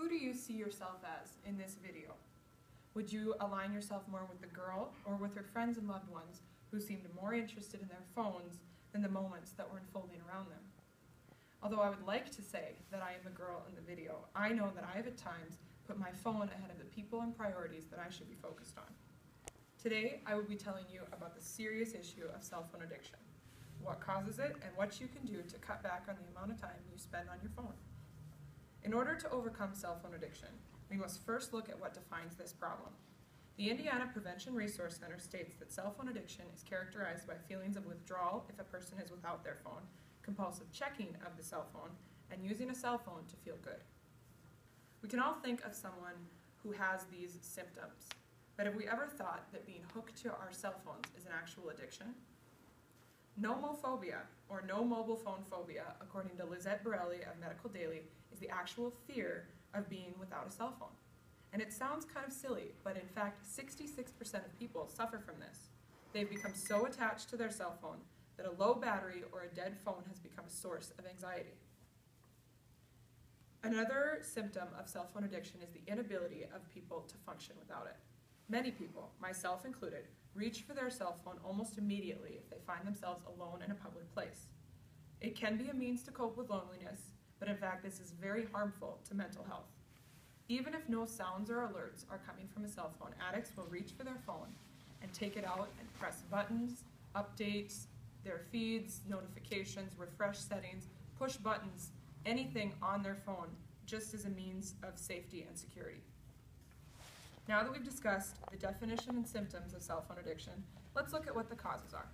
Who do you see yourself as in this video? Would you align yourself more with the girl or with her friends and loved ones who seemed more interested in their phones than the moments that were unfolding around them? Although I would like to say that I am the girl in the video, I know that I have at times put my phone ahead of the people and priorities that I should be focused on. Today, I will be telling you about the serious issue of cell phone addiction, what causes it, and what you can do to cut back on the amount of time you spend on your phone. In order to overcome cell phone addiction, we must first look at what defines this problem. The Indiana Prevention Resource Center states that cell phone addiction is characterized by feelings of withdrawal if a person is without their phone, compulsive checking of the cell phone, and using a cell phone to feel good. We can all think of someone who has these symptoms, but have we ever thought that being hooked to our cell phones is an actual addiction? Nomophobia, or no mobile phone phobia, according to Lizette Borelli of Medical Daily, is the actual fear of being without a cell phone. And it sounds kind of silly, but in fact, 66% of people suffer from this. They've become so attached to their cell phone that a low battery or a dead phone has become a source of anxiety. Another symptom of cell phone addiction is the inability of people to function without it. Many people, myself included, reach for their cell phone almost immediately if they find themselves alone in a public place. It can be a means to cope with loneliness, but in fact this is very harmful to mental health. Even if no sounds or alerts are coming from a cell phone, addicts will reach for their phone and take it out and press buttons, update their feeds, notifications, refresh settings, push buttons, anything on their phone, just as a means of safety and security. Now that we've discussed the definition and symptoms of cell phone addiction, let's look at what the causes are.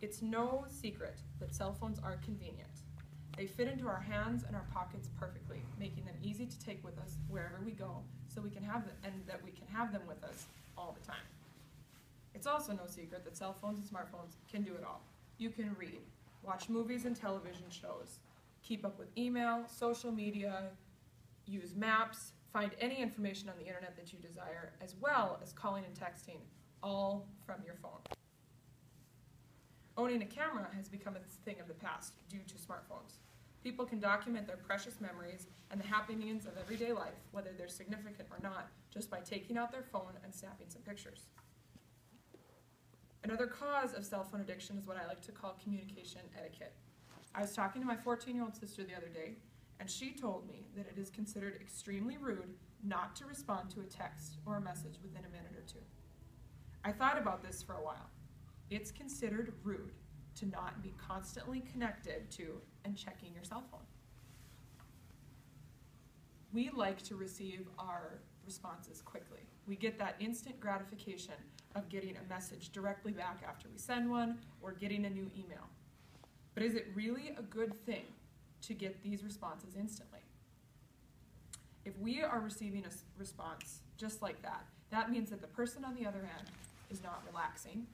It's no secret that cell phones are convenient. They fit into our hands and our pockets perfectly, making them easy to take with us wherever we go, so we can have them, and that we can have them with us all the time. It's also no secret that cell phones and smartphones can do it all. You can read, watch movies and television shows, keep up with email, social media, use maps, find any information on the internet that you desire, as well as calling and texting, all from your phone. Owning a camera has become a thing of the past due to smartphones. People can document their precious memories and the happenings of everyday life, whether they're significant or not, just by taking out their phone and snapping some pictures. Another cause of cell phone addiction is what I like to call communication etiquette. I was talking to my 14-year-old sister the other day, and she told me that it is considered extremely rude not to respond to a text or a message within a minute or two. I thought about this for a while. It's considered rude to not be constantly connected to and checking your cell phone. We like to receive our responses quickly. We get that instant gratification of getting a message directly back after we send one or getting a new email. But is it really a good thing to get these responses instantly? If we are receiving a response just like that, that means that the person on the other end is not relaxing,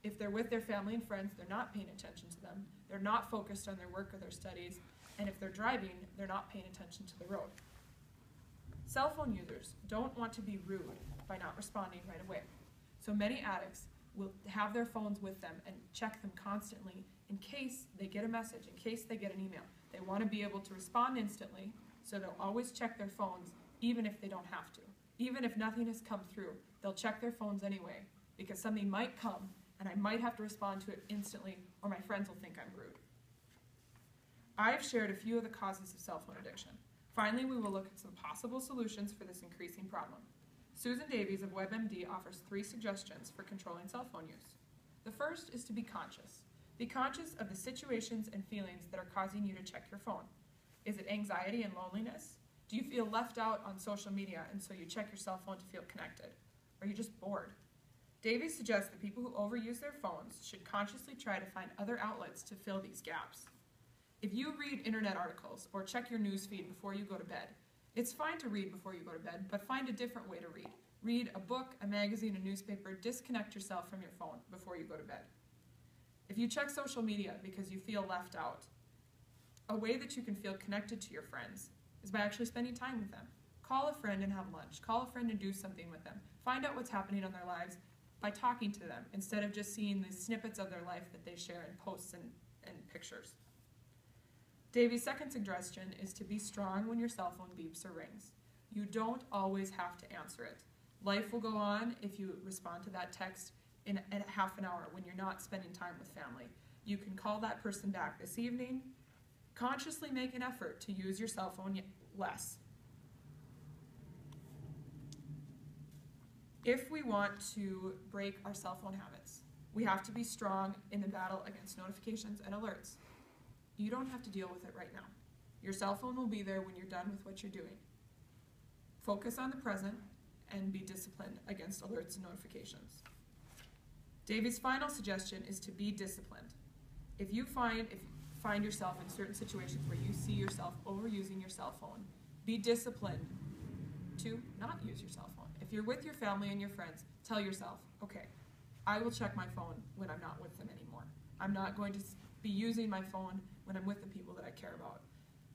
If they're with their family and friends, they're not paying attention to them. They're not focused on their work or their studies. And if they're driving, they're not paying attention to the road. Cell phone users don't want to be rude by not responding right away. So many addicts will have their phones with them and check them constantly in case they get a message, in case they get an email. They want to be able to respond instantly, so they'll always check their phones even if they don't have to. Even if nothing has come through, they'll check their phones anyway because something might come and I might have to respond to it instantly or my friends will think I'm rude. I've shared a few of the causes of cell phone addiction. Finally, we will look at some possible solutions for this increasing problem. Susan Davies of WebMD offers 3 suggestions for controlling cell phone use. The first is to be conscious. Be conscious of the situations and feelings that are causing you to check your phone. Is it anxiety and loneliness? Do you feel left out on social media and so you check your cell phone to feel connected? Are you just bored? Davies suggests that people who overuse their phones should consciously try to find other outlets to fill these gaps. If you read internet articles or check your news feed before you go to bed, it's fine to read before you go to bed, but find a different way to read. Read a book, a magazine, a newspaper. Disconnect yourself from your phone before you go to bed. If you check social media because you feel left out, a way that you can feel connected to your friends is by actually spending time with them. Call a friend and have lunch. Call a friend and do something with them. Find out what's happening in their lives by talking to them instead of just seeing the snippets of their life that they share in posts and pictures. Davies' second suggestion is to be strong when your cell phone beeps or rings. You don't always have to answer it. Life will go on if you respond to that text in half an hour when you're not spending time with family. You can call that person back this evening. Consciously make an effort to use your cell phone less. If we want to break our cell phone habits, we have to be strong in the battle against notifications and alerts. You don't have to deal with it right now. Your cell phone will be there when you're done with what you're doing. Focus on the present and be disciplined against alerts and notifications. Davies' final suggestion is to be disciplined. If you find yourself in certain situations where you see yourself overusing your cell phone, be disciplined to not use your cell phone. If you're with your family and your friends, tell yourself, okay, I will check my phone when I'm not with them anymore. I'm not going to be using my phone when I'm with the people that I care about.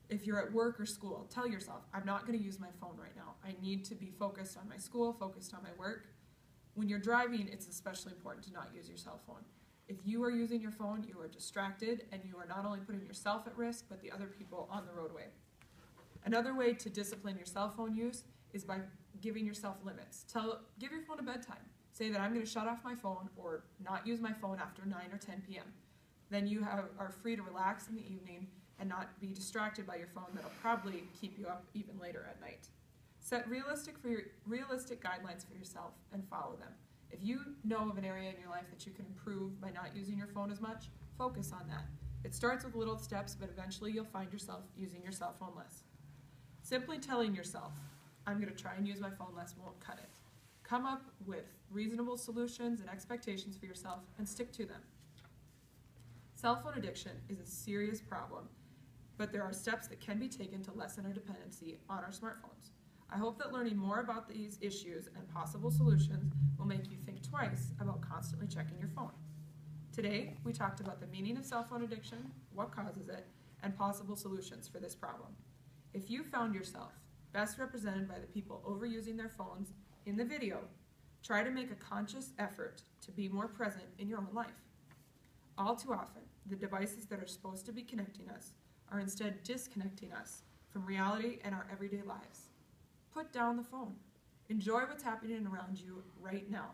If you're at work or school, tell yourself, I'm not going to use my phone right now. I need to be focused on my school, focused on my work. When you're driving, it's especially important to not use your cell phone. If you are using your phone, you are distracted, and you are not only putting yourself at risk, but the other people on the roadway. Another way to discipline your cell phone use is by giving yourself limits. Give your phone a bedtime. Say that I'm going to shut off my phone or not use my phone after 9 or 10 p.m. Then you are free to relax in the evening and not be distracted by your phone that'll probably keep you up even later at night. Set realistic guidelines for yourself and follow them. If you know of an area in your life that you can improve by not using your phone as much, focus on that. It starts with little steps, but eventually you'll find yourself using your cell phone less. Simply telling yourself, I'm going to try and use my phone less won't cut it. Come up with reasonable solutions and expectations for yourself and stick to them. Cell phone addiction is a serious problem, but there are steps that can be taken to lessen our dependency on our smartphones. I hope that learning more about these issues and possible solutions will make you think twice about constantly checking your phone. Today, we talked about the meaning of cell phone addiction, what causes it, and possible solutions for this problem. If you found yourself best represented by the people overusing their phones in the video, try to make a conscious effort to be more present in your own life. All too often, the devices that are supposed to be connecting us are instead disconnecting us from reality and our everyday lives. Put down the phone. Enjoy what's happening around you right now.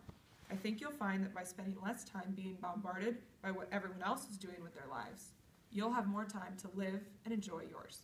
I think you'll find that by spending less time being bombarded by what everyone else is doing with their lives, you'll have more time to live and enjoy yours.